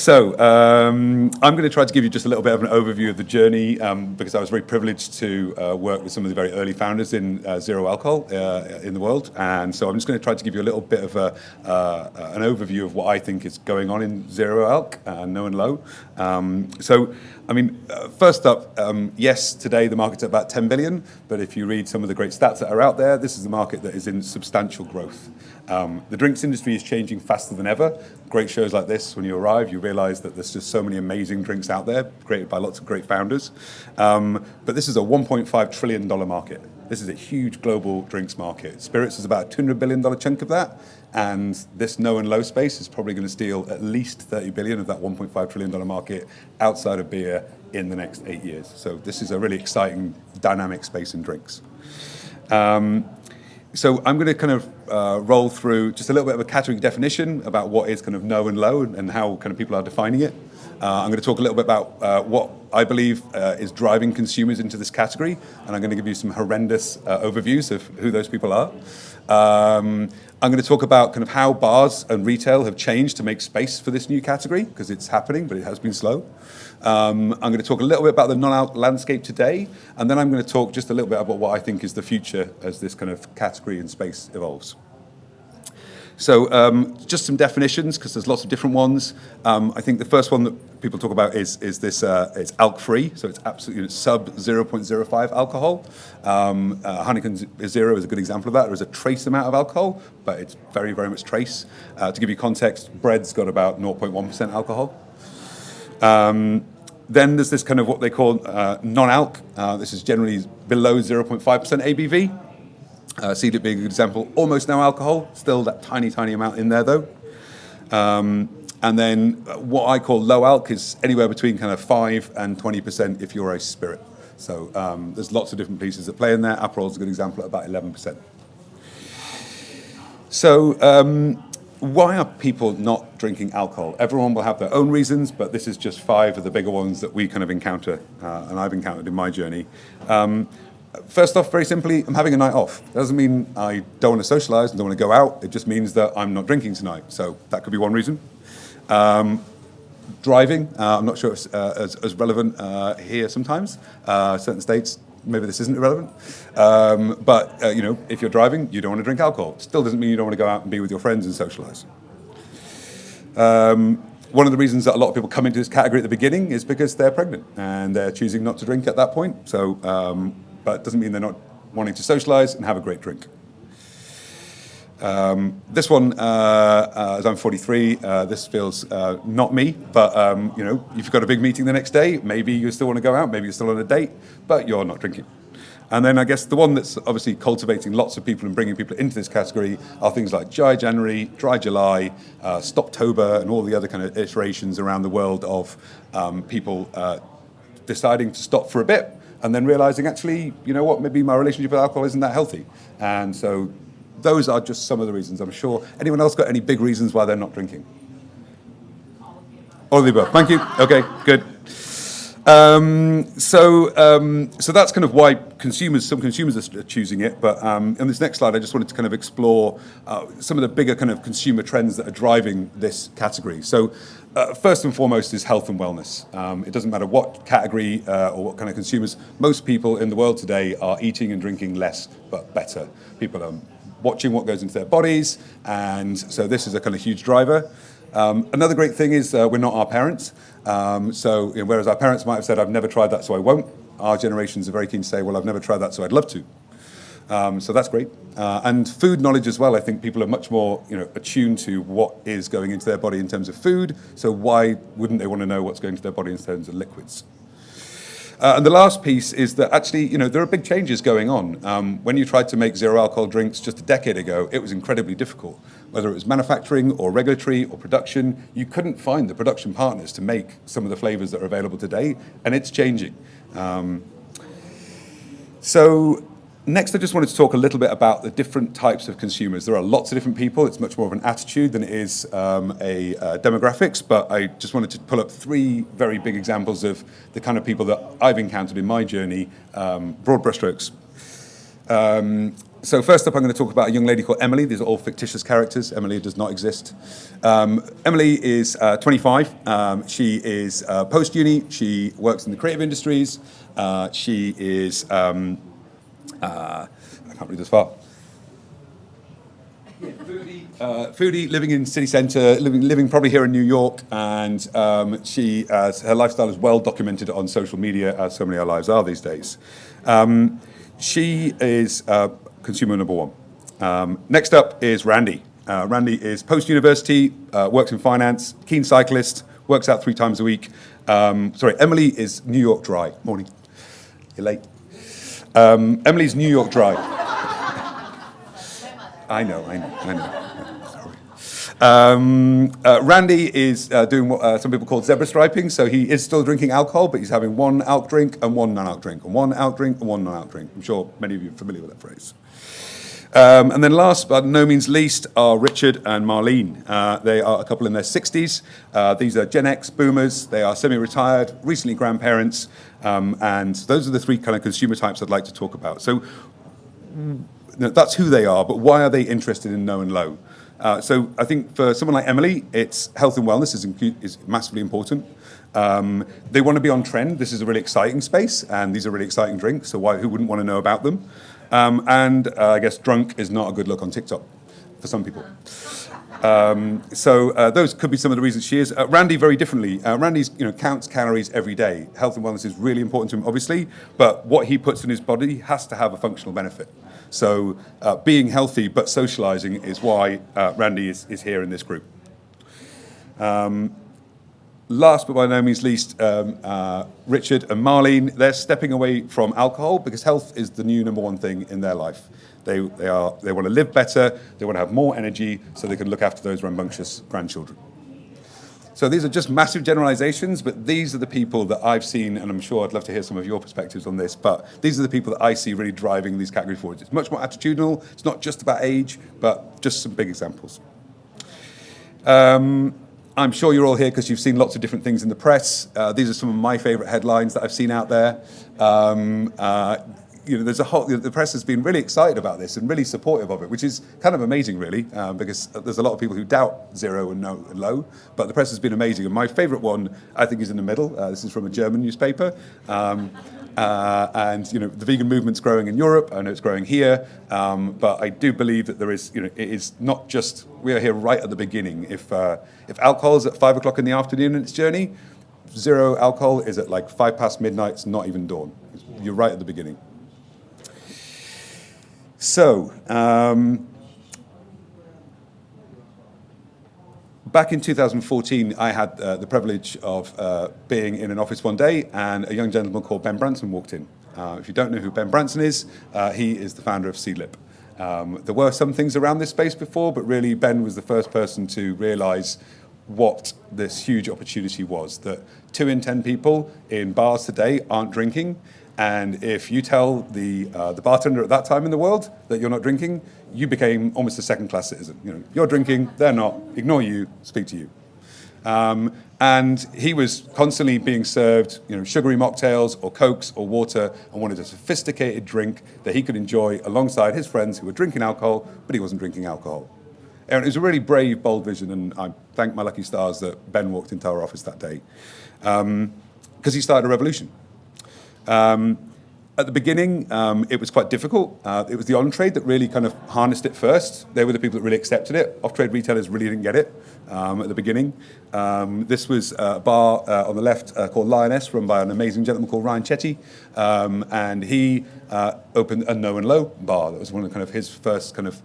I'm going to try to give you just a little bit of an overview of the journey because I was very privileged to work with some of the very early founders in zero alcohol in the world. And so I'm just going to try to give you a little bit of an overview of what I think is going on in zero alc, no and low. First up, yes, today the market's at about 10 billion, but if you read some of the great stats that are out there, this is a market that is in substantial growth. The drinks industry is changing faster than ever. Great shows like this, when you arrive, you realize that there's just so many amazing drinks out there, created by lots of great founders. But this is a $1.5 trillion market. This is a huge global drinks market. Spirits is about a $200 billion chunk of that, and this no and low space is probably going to steal at least 30 billion of that $1.5 trillion market outside of beer in the next 8 years. So this is a really exciting, dynamic space in drinks. So I'm going to kind of roll through just a little bit of a category definition about what is kind of no and low and how kind of people are defining it. I'm going to talk a little bit about what I believe is driving consumers into this category, and I'm going to give you some horrendous overviews of who those people are. I'm going to talk about kind of how bars and retail have changed to make space for this new category, because it's happening, but it has been slow. I'm going to talk a little bit about the non-alc landscape today, and then I'm going to talk just a little bit about what I think is the future as this kind of category and space evolves. So just some definitions, because there's lots of different ones. I think the first one that people talk about is this, it's alc-free, so it's absolutely sub 0.05 alcohol. Heineken Zero is a good example of that. There is a trace amount of alcohol, but it's very, very much trace. To give you context, bread's got about 0.1% alcohol. Then there's this kind of what they call non-alc. This is generally below 0.5% ABV. Seeded being a good example, almost no alcohol, still that tiny, tiny amount in there though. And then what I call low alc is anywhere between kind of 5 and 20% if you're a spirit. So there's lots of different pieces that play in there. Aperol is a good example at about 11%. So why are people not drinking alcohol? Everyone will have their own reasons, but this is just 5 of the bigger ones that we kind of encounter, and I've encountered in my journey. First off, very simply, I'm having a night off. That doesn't mean I don't want to socialize and don't want to go out. It just means that I'm not drinking tonight. So that could be one reason. Driving, I'm not sure it's as relevant here sometimes. Certain states, maybe this isn't irrelevant. But if you're driving, you don't want to drink alcohol. Still doesn't mean you don't want to go out and be with your friends and socialize. One of the reasons that a lot of people come into this category at the beginning is because they're pregnant and they're choosing not to drink at that point. So, but it doesn't mean they're not wanting to socialize and have a great drink. This one, as I'm 43, this feels not me, but if you've got a big meeting the next day, maybe you still want to go out, maybe you're still on a date, but you're not drinking. And then I guess the one that's obviously cultivating lots of people and bringing people into this category are things like Dry January, Dry July, Stoptober, and all the other kind of iterations around the world of people deciding to stop for a bit and then realizing, actually, you know what, maybe my relationship with alcohol isn't that healthy. And so those are just some of the reasons. I'm sure. Anyone else got any big reasons why they're not drinking? All of the above. Thank you. Okay, good. So that's kind of why some consumers are choosing it. But in this next slide, I just wanted to kind of explore some of the bigger kind of consumer trends that are driving this category. So first and foremost is health and wellness. It doesn't matter what category or what kind of consumers. Most people in the world today are eating and drinking less, but better. People are watching what goes into their bodies, and so this is a kind of huge driver. Another great thing is we're not our parents. So whereas our parents might have said, I've never tried that, so I won't, our generations are very keen to say, well, I've never tried that, so I'd love to. So that's great. And food knowledge as well. I think people are much more attuned to what is going into their body in terms of food. So why wouldn't they want to know what's going into their body in terms of liquids? And the last piece is that actually, there are big changes going on. When you tried to make zero alcohol drinks just a decade ago, it was incredibly difficult. Whether it was manufacturing or regulatory or production, you couldn't find the production partners to make some of the flavors that are available today, and it's changing. So next, I just wanted to talk a little bit about the different types of consumers. There are lots of different people. It's much more of an attitude than it is a demographics, but I just wanted to pull up 3 very big examples of the kind of people that I've encountered in my journey, broad brushstrokes. So first up, I'm going to talk about a young lady called Emily. These are all fictitious characters. Emily does not exist. Emily is 25. She is post-uni. She works in the creative industries. She is, I can't read this far. Foodie, living in city centre, living probably here in New York, and her lifestyle is well documented on social media, as so many of our lives are these days. She is consumer number one. Next up is Randy. Randy is post-university, works in finance, keen cyclist, works out 3 times a week. Emily is New York Dry. Morning. You're late. Emily's New York Dry. I know. Sorry. Randy is doing what some people call zebra striping, so he is still drinking alcohol, but he's having 1 alc drink and 1 non-alc drink, and 1 alc drink and 1 non-alc drink. I'm sure many of you are familiar with that phrase. And then last but no means least are Richard and Marlene. They are a couple in their 60s. These are Gen X boomers. They are semi-retired, recently grandparents, and those are the 3 kind of consumer types I'd like to talk about. So that's who they are, but why are they interested in no and low? So I think for someone like Emily, it's health and wellness is massively important. They want to be on trend. This is a really exciting space, and these are really exciting drinks, so who wouldn't want to know about them? And I guess drunk is not a good look on TikTok for some people. So those could be some of the reasons she is. Randy, very differently. Randy's counts calories every day. Health and wellness is really important to him, obviously, but what he puts in his body has to have a functional benefit. So being healthy but socializing is why Randy is here in this group. Last but by no means least, Richard and Marlene, they're stepping away from alcohol because health is the new number one thing in their life. They want to live better, they want to have more energy so they can look after those rambunctious grandchildren. So these are just massive generalizations, but these are the people that I've seen, and I'm sure I'd love to hear some of your perspectives on this, but these are the people that I see really driving these categories forward. It's much more attitudinal, it's not just about age, but just some big examples. I'm sure you're all here because you've seen lots of different things in the press. These are some of my favorite headlines that I've seen out there. There's the press has been really excited about this and really supportive of it, which is kind of amazing, really, because there's a lot of people who doubt zero and no and low, but the press has been amazing. And my favorite one, I think, is in the middle. This is from a German newspaper. And the vegan movement's growing in Europe. I know it's growing here, but I do believe that there is, it is not just we are here right at the beginning. If alcohol is at 5 o'clock in the afternoon in its journey, zero alcohol is at like 5 past midnight. It's not even dawn. You're right at the beginning. So. Back in 2014, I had the privilege of being in an office one day, and a young gentleman called Ben Branson walked in. If you don't know who Ben Branson is, he is the founder of Seedlip. There were some things around this space before, but really Ben was the first person to realize what this huge opportunity was, that 2 in 10 people in bars today aren't drinking. And if you tell the bartender at that time in the world that you're not drinking, you became almost a second-class citizen. You're drinking, they're not. Ignore you, speak to you. And he was constantly being served, sugary mocktails or cokes or water, and wanted a sophisticated drink that he could enjoy alongside his friends who were drinking alcohol, but he wasn't drinking alcohol. And it was a really brave, bold vision, and I thank my lucky stars that Ben walked into our office that day, because he started a revolution. At the beginning, it was quite difficult. It was the on-trade that really kind of harnessed it first. They were the people that really accepted it. Off-trade retailers really didn't get it at the beginning. This was a bar on the left called Lioness, run by an amazing gentleman called Ryan Chetty. And he opened a no and low bar. That was one of kind of his first kind of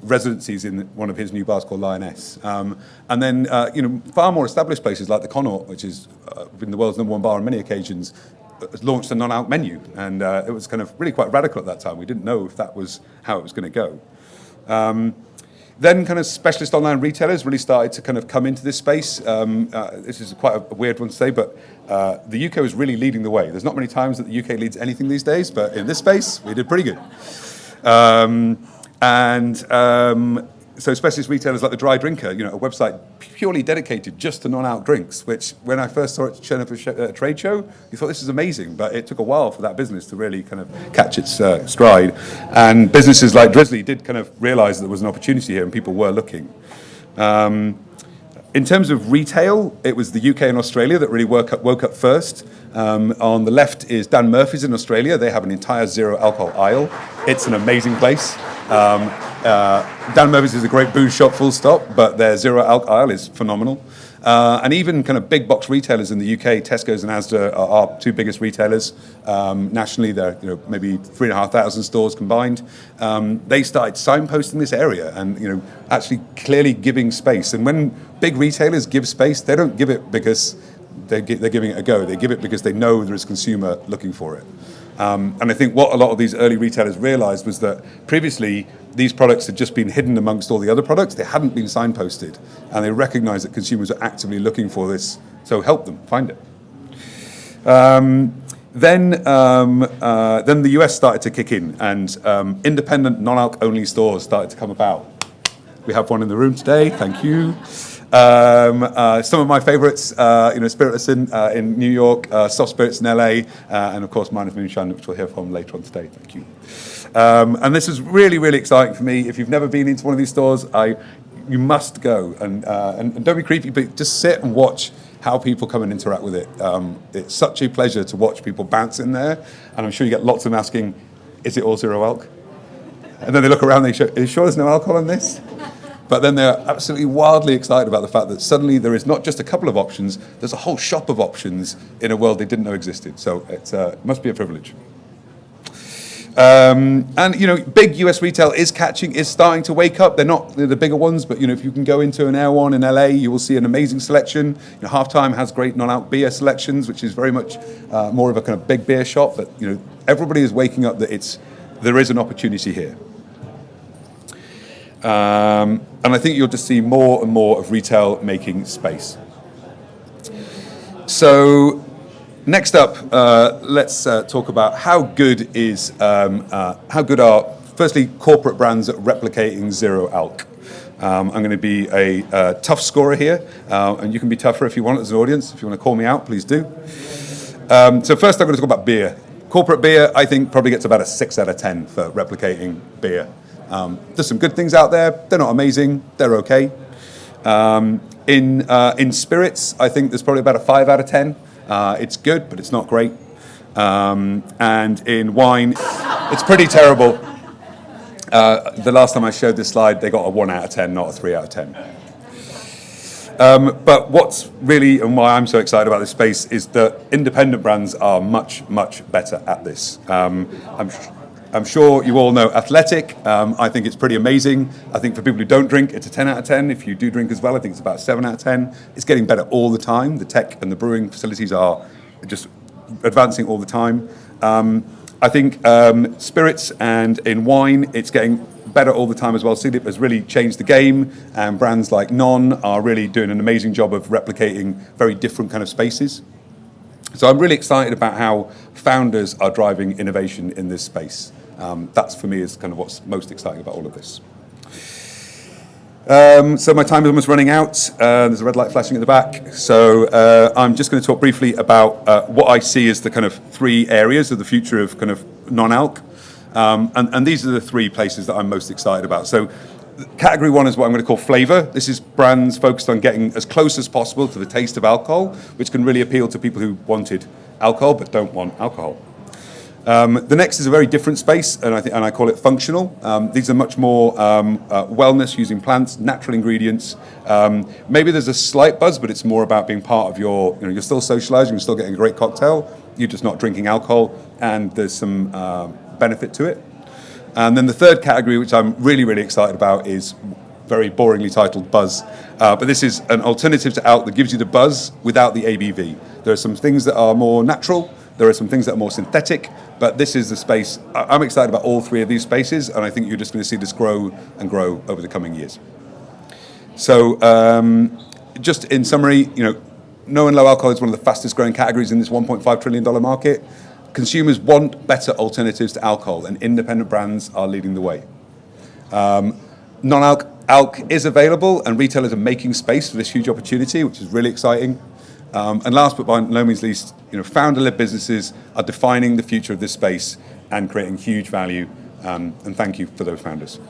residencies in one of his new bars called Lioness. And then, far more established places like the Connaught, which has been the world's number one bar on many occasions, launched a non-alc menu, and it was kind of really quite radical at that time. We didn't know if that was how it was going to go. Then kind of specialist online retailers really started to kind of come into this space. This is quite a weird one to say, but the UK was really leading the way. There's not many times that the UK leads anything these days, but in this space, we did pretty good. So specialist retailers like the Dry Drinker, a website purely dedicated just to non-alc drinks, which when I first saw it shown up at a trade show, you thought this is amazing, but it took a while for that business to really kind of catch its stride. And businesses like Drizzly did kind of realize there was an opportunity here and people were looking. In terms of retail, it was the UK and Australia that really woke up first. On the left is Dan Murphy's in Australia. They have an entire zero alcohol aisle. It's an amazing place. Dan Murphy's is a great booze shop, full stop, but their zero alc aisle is phenomenal. And even kind of big box retailers in the UK, Tesco's and Asda are our two biggest retailers. Nationally, they're maybe 3,500 stores combined. They started signposting this area and actually clearly giving space. And when big retailers give space, they don't give it because they're giving it a go. They give it because they know there is a consumer looking for it. And I think what a lot of these early retailers realized was that previously these products had just been hidden amongst all the other products. They hadn't been signposted. And they recognized that consumers are actively looking for this. So help them find it. Then the US started to kick in and independent non-alc only stores started to come about. We have one in the room today. Thank you. Some of my favorites, Spiritless in New York, Soft Spirits in LA, and of course Mine of Moonshine, which we'll hear from later on today. Thank you. And this is really, really exciting for me. If you've never been into one of these stores, you must go and don't be creepy, but just sit and watch how people come and interact with it. It's such a pleasure to watch people bounce in there, and I'm sure you get lots of them asking, "Is it all zero alc?" And then they look around and they say, "Are you sure there's no alcohol in this?" But then they're absolutely wildly excited about the fact that suddenly there is not just a couple of options, there's a whole shop of options in a world they didn't know existed. So it must be a privilege. Big US retail is starting to wake up. They're not the bigger ones, but if you can go into an Air One in LA, you will see an amazing selection. Halftime has great non-alc beer selections, which is very much more of a kind of big beer shop. But everybody is waking up that there is an opportunity here. And I think you'll just see more and more of retail making space. So next up, let's talk about how good are firstly corporate brands at replicating zero alc. I'm going to be a tough scorer here, and you can be tougher if you want as an audience. If you want to call me out, please do. So first I'm going to talk about beer. Corporate beer, I think, probably gets about a 6 out of 10 for replicating beer. There's some good things out there. They're not amazing. They're okay. In spirits, I think there's probably about a 5 out of 10. It's good, but it's not great. And in wine, it's pretty terrible. The last time I showed this slide, they got a 1 out of 10, not a 3 out of 10. But what's really, and why I'm so excited about this space, is that independent brands are much, much better at this. I'm sure you all know Athletic. I think it's pretty amazing. I think for people who don't drink, it's a 10 out of 10. If you do drink as well, I think it's about 7 out of 10. It's getting better all the time. The tech and the brewing facilities are just advancing all the time. I think spirits and in wine, it's getting better all the time as well. CDIP has really changed the game, and brands like Non are really doing an amazing job of replicating very different kind of spaces. So I'm really excited about how founders are driving innovation in this space. That's for me is kind of what's most exciting about all of this. So my time is almost running out. There's a red light flashing at the back. So I'm just going to talk briefly about what I see as the kind of 3 areas of the future of kind of non-alc. And these are the 3 places that I'm most excited about. So category 1 is what I'm going to call flavor. This is brands focused on getting as close as possible to the taste of alcohol, which can really appeal to people who wanted alcohol but don't want alcohol. The next is a very different space, and I call it functional. These are much more wellness using plants, natural ingredients. Maybe there's a slight buzz, but it's more about being part of you're still socializing, you're still getting a great cocktail, you're just not drinking alcohol, and there's some benefit to it. And then the third category, which I'm really, really excited about, is very boringly titled buzz. But this is an alternative to alc that gives you the buzz without the ABV. There are some things that are more natural. There are some things that are more synthetic. But this is the space. I'm excited about all 3 of these spaces, and I think you're just going to see this grow and grow over the coming years. So just in summary, no and low alcohol is one of the fastest growing categories in this $1.5 trillion market. Consumers want better alternatives to alcohol, and independent brands are leading the way. Non-alc ALC is available, and retailers are making space for this huge opportunity, which is really exciting. And last but by no means least, founder-led businesses are defining the future of this space and creating huge value. And thank you for those founders.